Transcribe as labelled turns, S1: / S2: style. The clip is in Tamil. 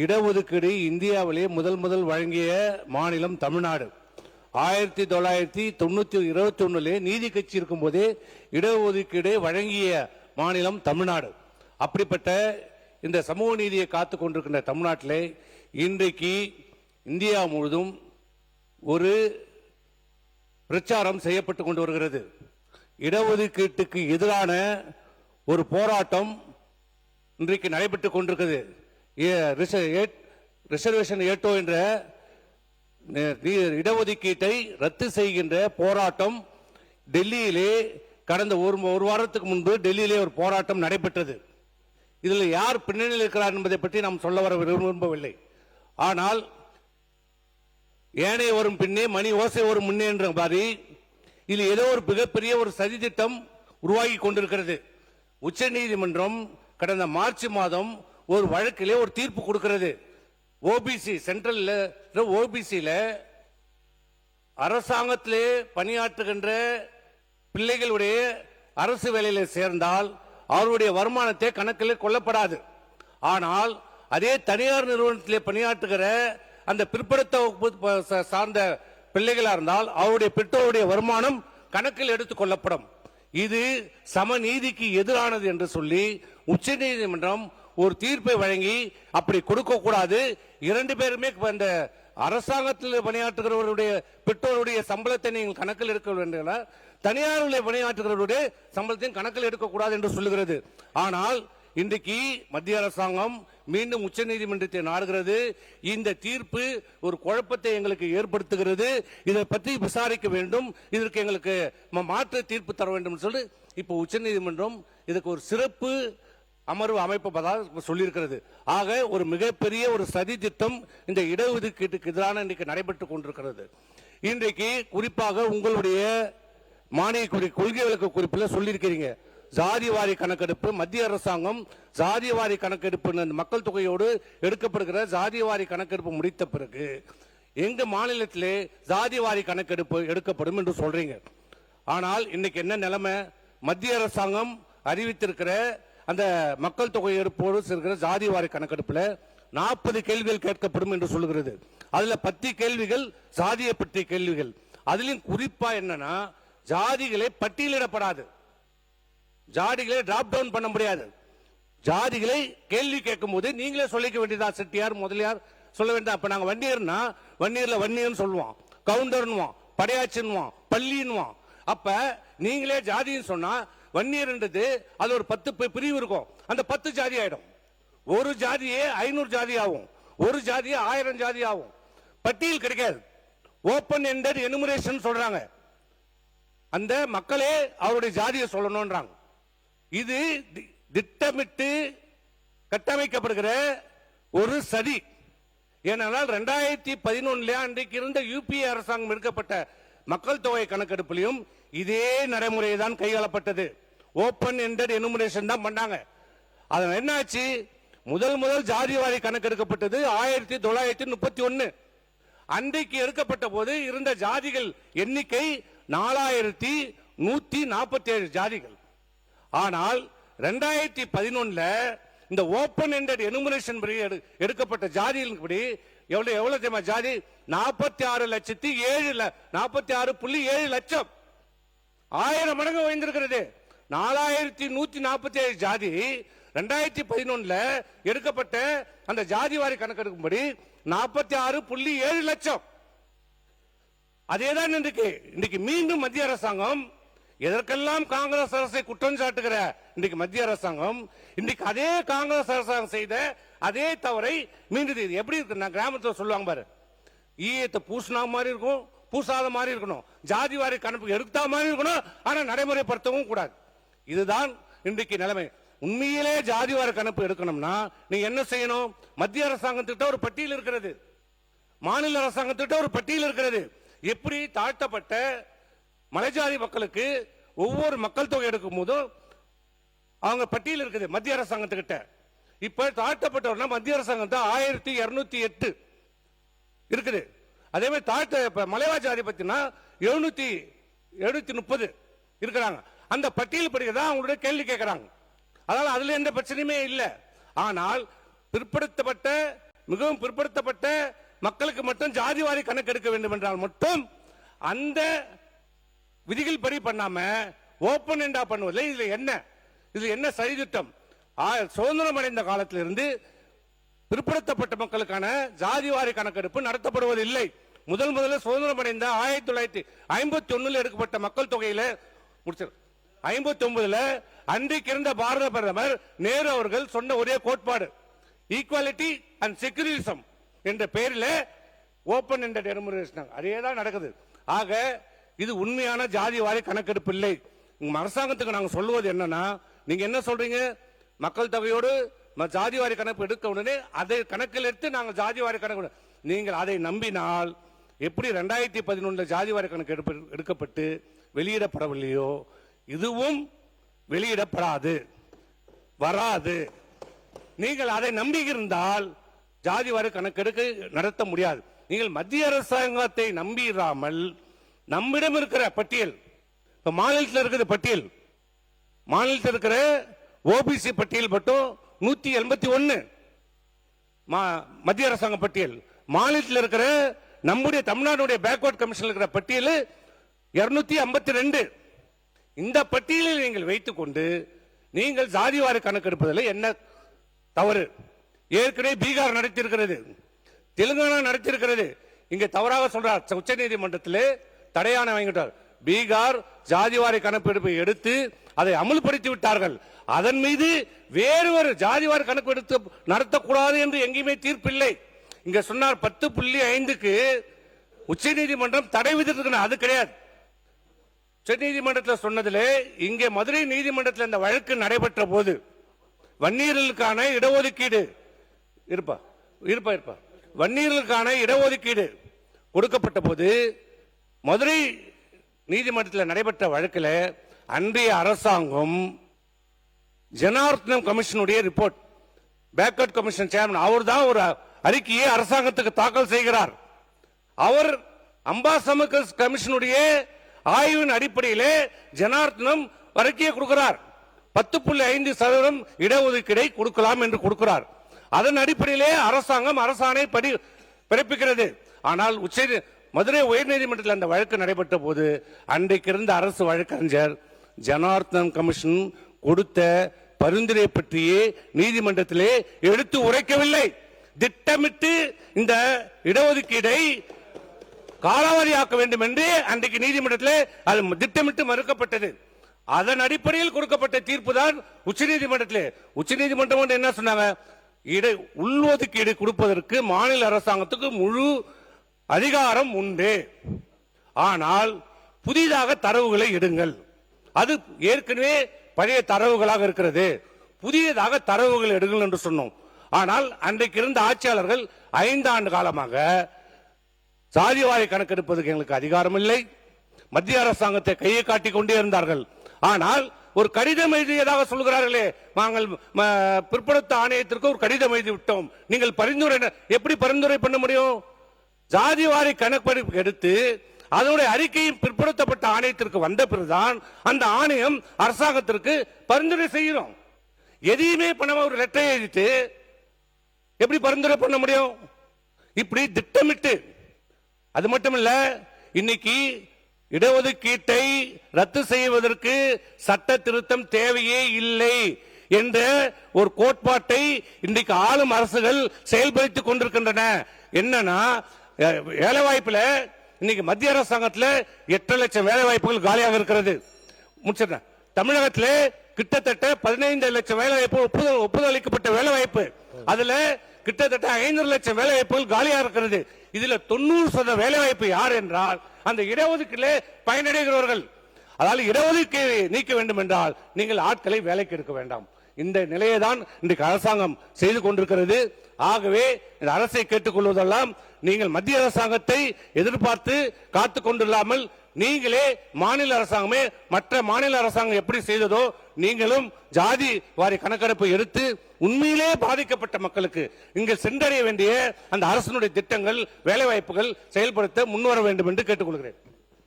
S1: இடஒதுக்கீடு இந்தியாவிலே முதல் வழங்கிய மாநிலம் தமிழ்நாடு. 1921 நீதி கட்சி இருக்கும் போதே இடஒதுக்கீடு வழங்கிய மாநிலம் தமிழ்நாடு. அப்படிப்பட்ட இந்த சமூக நீதியை காத்துக் கொண்டிருக்கின்ற தமிழ்நாட்டிலே இன்றைக்கு இந்தியா முழுவதும் ஒரு பிரச்சாரம் செய்யப்பட்டு கொண்டு வருகிறது. இடஒதுக்கீட்டுக்கு எதிரான ஒரு போராட்டம் இன்றைக்கு நடைபெற்றுக் கொண்டிருக்கிறது. ரிசர்வேஷன் ஏட்டோ என்ற இடஒதுக்கீட்டை ரத்து செய்கின்ற போராட்டம் டெல்லியிலே கடந்த ஒரு வாரத்துக்கு முன்பு டெல்லியிலே ஒரு போராட்டம் நடைபெற்றது. இதில் யார் பின்னணியில் இருக்கிறார் என்பதை பற்றி நாம் சொல்ல வர விரும்பவில்லை. ஆனால் ஏனைய வரும் பின்னே மணி ஓசை வரும் முன்னே என்ற மாதிரி இதில் ஏதோ ஒரு மிகப்பெரிய ஒரு சதி திட்டம் உருவாகி கொண்டிருக்கிறது. உச்ச நீதிமன்றம் கடந்த மார்ச் மாதம் ஒரு வழக்கிலே ஒரு தீர்ப்பு கொடுக்கிறது. ஓபிசி சென்ட்ரல் ஓபிசியில அரசாங்கத்திலே பணியாற்றுகின்ற பிள்ளைகளுடைய அரசு வேலையில சேர்ந்தால் அவருடைய வருமானத்தை கணக்கில் கொள்ளப்படாது. ஆனால் அதே தனியார் நிறுவனத்திலே பணியாற்றுகிற அந்த பிற்படுத்த சார்ந்த பிள்ளைகளா இருந்தால் அவருடைய பெற்றோருடைய வருமானம் கணக்கில் எடுத்துக் கொள்ளப்படும். இது சமநீதிக்கு எதிரானது என்று சொல்லி உச்ச நீதிமன்றம் ஒரு தீர்ப்பை வழங்கி அப்படி கொடுக்க கூடாது. இரண்டு பேருமே அந்த அரசாங்கத்தில் பணியாற்றுகிறவருடைய பெற்றோருடைய சம்பளத்தை நீங்கள் கணக்கில் எடுக்க வேண்டும், தனியார் பணியாற்றுகிறவருடைய சம்பளத்தையும் கணக்கில் எடுக்கக்கூடாது என்று சொல்லுகிறது. ஆனால் இன்றைக்கு மத்திய அரசாங்கம் மீண்டும் உச்ச நீதிமன்றத்தை நாடுகிறது. இந்த தீர்ப்பு ஒரு குழப்பத்தை எங்களுக்கு ஏற்படுத்துகிறது. இதை பற்றி விசாரிக்க வேண்டும், இதற்கு எங்களுக்கு மாற்று தீர்ப்பு தர வேண்டும் சொல்லி இப்போ உச்ச நீதிமன்றம் இதுக்கு ஒரு சிறப்பு அமர்வு அமைப்பதாக சொல்லியிருக்கிறது. ஆக ஒரு மிகப்பெரிய ஒரு சதி திட்டம் இந்த இடஒதுக்கீட்டுக்கு எதிரான இன்றைக்கு நடைபெற்றுக் கொண்டிருக்கிறது. இன்றைக்கு குறிப்பாக உங்களுடைய மானிய கொள்கை விளக்க குறிப்பில் சொல்லியிருக்கிறீங்க, ஜாதிவாரி கணக்கெடுப்பு மத்திய அரசாங்கம் ஜாதிவாரி கணக்கெடுப்பு மக்கள் தொகையோடு எடுக்கப்படுகிற ஜாதிவாரி கணக்கெடுப்பு முடித்த பிறகு எங்க மாநிலத்திலே ஜாதிவாரி கணக்கெடுப்பு எடுக்கப்படும் என்று சொல்றீங்க. ஆனால் இன்னைக்கு என்ன நிலைமை? மத்திய அரசாங்கம் அறிவித்திருக்கிற அந்த மக்கள் தொகை எடுப்போடு இருக்கிற ஜாதிவாரி கணக்கெடுப்புல 40 கேள்விகள் கேட்கப்படும் என்று சொல்லுகிறது. அதுல 10 கேள்விகள் ஜாதியை பற்றிய கேள்விகள். அதிலும் குறிப்பா என்னன்னா ஜாதிகளை பட்டியலிடப்படாது, ஜாதிகளை டிராப் டவுன் பண்ண முடியாது. ஜாதிகளை கேள்வி கேட்கும் போது நீங்களே சொல்லிக்க வேண்டியதா, செட்டியார் முதலியார் சொல்ல வேண்டாம். அப்ப நாங்க வன்னியர்னா வன்னியர்ல வன்னியர்னு சொல்லுவோம், கவுண்டர்னுவோம், படையாச்சின்னுவோம், பள்ளின்னுவோம். அப்ப நீங்களே ஜாதின்னு சொன்னா வன்னியர்ன்றது அது ஒரு 10 பிரிவு இருக்கும், அந்த 10 ஜாதி ஆயிடும். ஒரு ஜாதியே 500 ஜாதி ஆகும், ஒரு ஜாதியே 1000 ஜாதி ஆகும். பட்டியல் கிடைக்காது. ஓபன் எண்டட் எனுமரேஷன் சொல்றாங்க, அந்த மக்களே அவருடைய ஜாதியை சொல்லணும்ன்றாங்க. இது திட்டமிட்டு கட்டமைக்கப்படுகிற ஒரு சதி. ஏனென்றால் 2011 அன்றைக்கு இருந்த யூபிஏ அரசாங்கம் எடுக்கப்பட்ட மக்கள் தொகை கணக்கெடுப்பிலும் இதே நடைமுறை தான் கையாளப்பட்டது. ஓபன் எண்டட் எனுமரேஷன் தான் பண்ணாங்க. அது என்னாச்சு? முதல் ஜாதிவாரி கணக்கெடுக்கப்பட்டது 1931. அன்றைக்கு எடுக்கப்பட்ட போது இருந்த ஜாதிகள் எண்ணிக்கை 4147 ஜாதிகள். ஆனால் 2011 இந்த ஓபன் எண்டட் எனுமரேஷன் எடுக்கப்பட்ட ஜாதிகளின்படி எவ்வளவு தெரியுமா? ஜாதி 46,07,46.7 லட்சம், 1000 மடங்கு உயர்ந்திருக்கிறது. 4147 ஜாதி 2011 எடுக்கப்பட்ட அந்த ஜாதிவாரி கணக்கெடுக்கும்படி 46.7 லட்சம். அதேதான் இன்றைக்கு மீண்டும் மத்திய அரசாங்கம் எதற்கெல்லாம் காங்கிரஸ் அரசை குற்றம் சாட்டுகிற இன்றைக்கு மத்திய அரசாங்கம் இன்றைக்கு அதே காங்கிரஸ் அரசாங்கம் செய்த அதே தவறை மீண்டும் எப்படி இருக்கு? கிராமத்தில் சொல்லுவாங்க பாரு, ஈயத்தை பூசினா மாதிரி இருக்கும், பூசாத மாதிரி இருக்கணும், ஜாதிவாரி கணக்கு எடுத்தா மாதிரி இருக்கணும், ஆனா நடைமுறைப்படுத்தவும் கூடாது. இதுதான் இன்றைக்கு நிலைமை. உண்மையிலே ஜாதிவாரி கணக்கு எடுக்கணும்னா நீங்க என்ன செய்யணும்? மத்திய அரசாங்கத்திட்ட ஒரு பட்டியல் இருக்கிறது, மாநில அரசாங்கத்திட்ட ஒரு பட்டியல் இருக்கிறது. எப்படி தாழ்த்தப்பட்ட மலைஜாதி மக்களுக்கு ஒவ்வொரு மக்கள் தொகை எடுக்கும் போதும் அவங்க பட்டியல் இருக்குது மத்திய அரசாங்கத்துக்கிட்ட. இப்ப தாழ்த்தப்பட்டவர்னா மத்திய அரசாங்கத்தை 1208 இருக்குது. அதே மாதிரி தாழ்த்த மலைவாழ் ஜாதி பத்தினா 730 இருக்கிறாங்க. அந்த பட்டியல் படிக்கதான் அவங்களுடைய கேள்வி கேட்கிறாங்க. அதனால அதுல எந்த பிரச்சனையுமே இல்லை. ஆனால் பிற்படுத்தப்பட்ட மிகவும் பிற்படுத்தப்பட்ட மக்களுக்கு மட்டும் ஜாதிவாரி கணக்கு எடுக்க வேண்டும் என்றால் மட்டும் அந்த விதிகள் படி பண்ணாம ஓபன் எண்டா பண்ணுவதில்லை. இதுல என்ன சதித்திட்டம்? சுதந்திரம் அடைந்த காலத்திலிருந்து பிற்படுத்தப்பட்ட மக்களுக்கான ஜாதிவாரி கணக்கெடுப்பு நடத்தப்படுவதில்லை. முதல்ல சுதந்திரம் அடைந்த 1951 எடுக்கப்பட்ட மக்கள் தொகையில 59 அன்றைக்கு இருந்த பாரத பிரதமர் நேரு அவர்கள் சொன்ன ஒரே கோட்பாடு ஈக்குவாலிட்டி அண்ட் செக்யூரிசம் என்ற பெயரில் ஓபன் எண்டட் எனுமரேஷன் அதேதான் நடக்குது. ஆக இது உண்மையான ஜாதிவாரி கணக்கெடுப்பு இல்லை. அரசாங்கத்துக்கு நாங்க சொல்லுவது என்னன்னா, நீங்க என்ன சொல்றீங்க, மக்கள் தொகையோடு ஜாதிவாரி கணக்கு எடுக்க உடனே அதை கணக்கில் எடுத்து நாங்கள் ஜாதிவாரி கணக்கு, நீங்கள் அதை நம்பினால் எப்படி 2011 ஜாதிவாரி கணக்கு எடுக்கப்பட்டு வெளியிடப்படவில்லையோ இதுவும் வெளியிடப்படாது, வராது. நீங்கள் அதை நம்பியிருந்தால் ஜாதிவாரி கணக்கெடுக்க நடத்த முடியாது. நீங்கள் மத்திய அரசாங்கத்தை நம்பிராமல் நம்மிடம் இருக்கிற பட்டியல், இப்ப மாநிலத்தில் இருக்கிற பட்டியல், மாநிலத்தில் இருக்கிற ஓபிசி பட்டியல் மட்டும் 181 மத்திய அரசாங்க பட்டியல், மாநிலத்தில் இருக்கிற நம்முடைய தமிழ்நாடுடைய பேக்வர்ட் கமிஷன் இருக்கிற பட்டியல் 252. இந்த பட்டியலில் நீங்கள் வைத்துக் கொண்டு நீங்கள் ஜாதிவாரி கணக்கெடுப்பதில் என்ன தவறு? ஏற்கனவே பீகார் நடத்தியிருக்கிறது, தெலுங்கானா நடத்தியிருக்கிறது. இங்க தவறாக சொல்றார், உச்ச நீதிமன்றத்தில் தடையான வாங்கிட்டார். பீகார் ஜாதிவாரி கணக்கெடுப்பை எடுத்து அதை அமல்படுத்தி விட்டார்கள். அதன் மீது வேறு ஒரு ஜாதிவாரி கணக்கு எடுத்து நடத்தக்கூடாது என்று எங்கேயுமே தீர்ப்பில்லை. இங்க சொன்னார் 10.5க்கு உச்ச நீதிமன்றம் தடை விதித்திருக்கிறது, அது கிடையாது. உச்ச நீதிமன்றத்தில் சொன்னதில் இங்கே மதுரை நீதிமன்றத்தில் இந்த வழக்கு நடைபெற்ற போது வன்னியர்களுக்கான இடஒதுக்கீடு வன்னியர்களுக்கான இடஒதுக்கீடு கொடுக்கப்பட்ட போது மதுரை நீதிமன்றத்தில் நடைபெற்ற வழக்கில் அன்றைய அரசாங்கம் ஜனார்த்தனம் கமிஷனுடைய ரிப்போர்ட், பேக்வர்ட் கமிஷன் சேர்மன், அவர் தான் ஒரு அறிக்கையை அரசாங்கத்துக்கு தாக்கல் செய்கிறார். அவர் அம்பாசமுக கமிஷனுடைய ஆய்வின் அடிப்படையிலே ஜனார்த்தனம் அறிக்கையை கொடுக்கிறார். 10.5% இடஒதுக்கீடை கொடுக்கலாம் என்று கொடுக்கிறார். அதன் அடிப்படையிலே அரசாங்கம் அரசாணை பிறப்பிக்கிறது. ஆனால் மதுரை உயர்நீதிமன்றத்தில் அந்த வழக்கு நடைபெற்ற போது அன்றைக்கு இருந்த அரசு வழக்கறிஞர் ஜனார்த்தனம் கமிஷன் கொடுத்த பரிந்துரை பற்றியே நீதிமன்றத்திலே எடுத்து உரைக்கவில்லை. திட்டமிட்டு இந்த இடஒதுக்கீடை காலாவதியாக்க வேண்டும் என்று அன்றைக்கு நீதிமன்றத்தில் அது திட்டமிட்டு மறுக்கப்பட்டது. அதன் அடிப்படையில் கொடுக்கப்பட்ட தீர்ப்பு தான் உச்சநீதிமன்றம் என்ன சொன்னாங்க, உள்ஒதுக்கீடு கொடுப்பதற்கு மாநில அரசாங்கத்துக்கு முழு அதிகாரம் உண்டு, ஆனால் புதிதாக தரவுகளை எடுங்கள். அது ஏற்கனவே பழைய தரவுகளாக இருக்கிறது, புதியதாக தரவுகள் எடுங்கள் என்று சொன்னோம். ஆனால் அன்றைக்கு இருந்த ஆட்சியாளர்கள் 5 ஆண்டு காலமாக சாதிவாரி கணக்கெடுப்பதற்கு எங்களுக்கு அதிகாரம் இல்லை, மத்திய அரசாங்கத்தை கையை காட்டிக் கொண்டே இருந்தார்கள். ஆனால் ஒரு கடிதம் எழுதியதாக சொல்கிறார்களே, நாங்கள் பிற்படுத்த ஆணையத்திற்கு ஒரு கடிதம் எழுதி விட்டோம், நீங்கள் பரிந்துரை, எப்படி பரிந்துரை பண்ண முடியும்? ஜாதிவாரி கணக்கெடுப்பு எடுத்து அதனுடைய அறிக்கையும் பிற்படுத்தப்பட்ட ஆணையத்திற்கு வந்த பிறகுதான் அந்த ஆணையம் அரசாங்கத்திற்கு பரிந்துரை செய்கிறோம். எதையுமே பண்ணாம ஒரு லெட்டர் எழுதிட்டு எப்படி பரிந்துரை பண்ண முடியும்? இப்படி திட்டமிட்டு. அது மட்டுமல்ல, இன்னைக்கு இடஒதுக்கீட்டை ரத்து செய்வதற்கு சட்ட திருத்தம் தேவையே இல்லை என்ற ஒரு கோட்பாட்டை இன்றைக்கு ஆளும் அரசுகள் செயல்படுத்திக் கொண்டிருக்கின்றன. என்னன்னா, வேலை வாய்ப்புல இன்னைக்கு மத்திய அரசாங்கத்தில் 8 லட்சம் வேலை வாய்ப்புகள் காலியாக இருக்கிறது. முடிச்சிருக்கேன். தமிழகத்தில் கிட்டத்தட்ட 15 லட்சம் வேலை வாய்ப்பு ஒப்புதல் அளிக்கப்பட்ட வேலை வாய்ப்பு, அதுல கிட்டத்தட்ட 5 லட்சம் வேலை வாய்ப்புகள் காலியாக இருக்கிறது. இதுல 90% வேலை வாய்ப்பு யார் என்றால் அந்த இடஒதுக்கீடு பயனடைகிறவர்கள். அதாவது இடஒதுக்கீடு நீக்க வேண்டும் என்றால் நீங்கள் ஆட்களை வேலைக்கு எடுக்க வேண்டாம். இந்த நிலையை தான் இன்றைக்கு அரசாங்கம் செய்து கொண்டிருக்கிறது. ஆகவே இந்த அரசை கேட்டுக்கொள்வதெல்லாம், நீங்கள் மத்திய அரசாங்கத்தை எதிர்பார்த்து காத்துக் கொண்டில்லாமல் நீங்களே மாநில அரசாங்கமே மற்ற மாநில அரசாங்கம் எப்படி செய்ததோ நீங்களும் ஜாதி வாரி கணக்கெடுப்பை எடுத்து உண்மையிலே பாதிக்கப்பட்ட மக்களுக்கு இங்கு சென்றடைய வேண்டிய அந்த அரசினுடைய திட்டங்கள், வேலை வாய்ப்புகள் செயல்படுத்த முன்வர வேண்டும் என்று கேட்டுக்கொள்கிறேன்.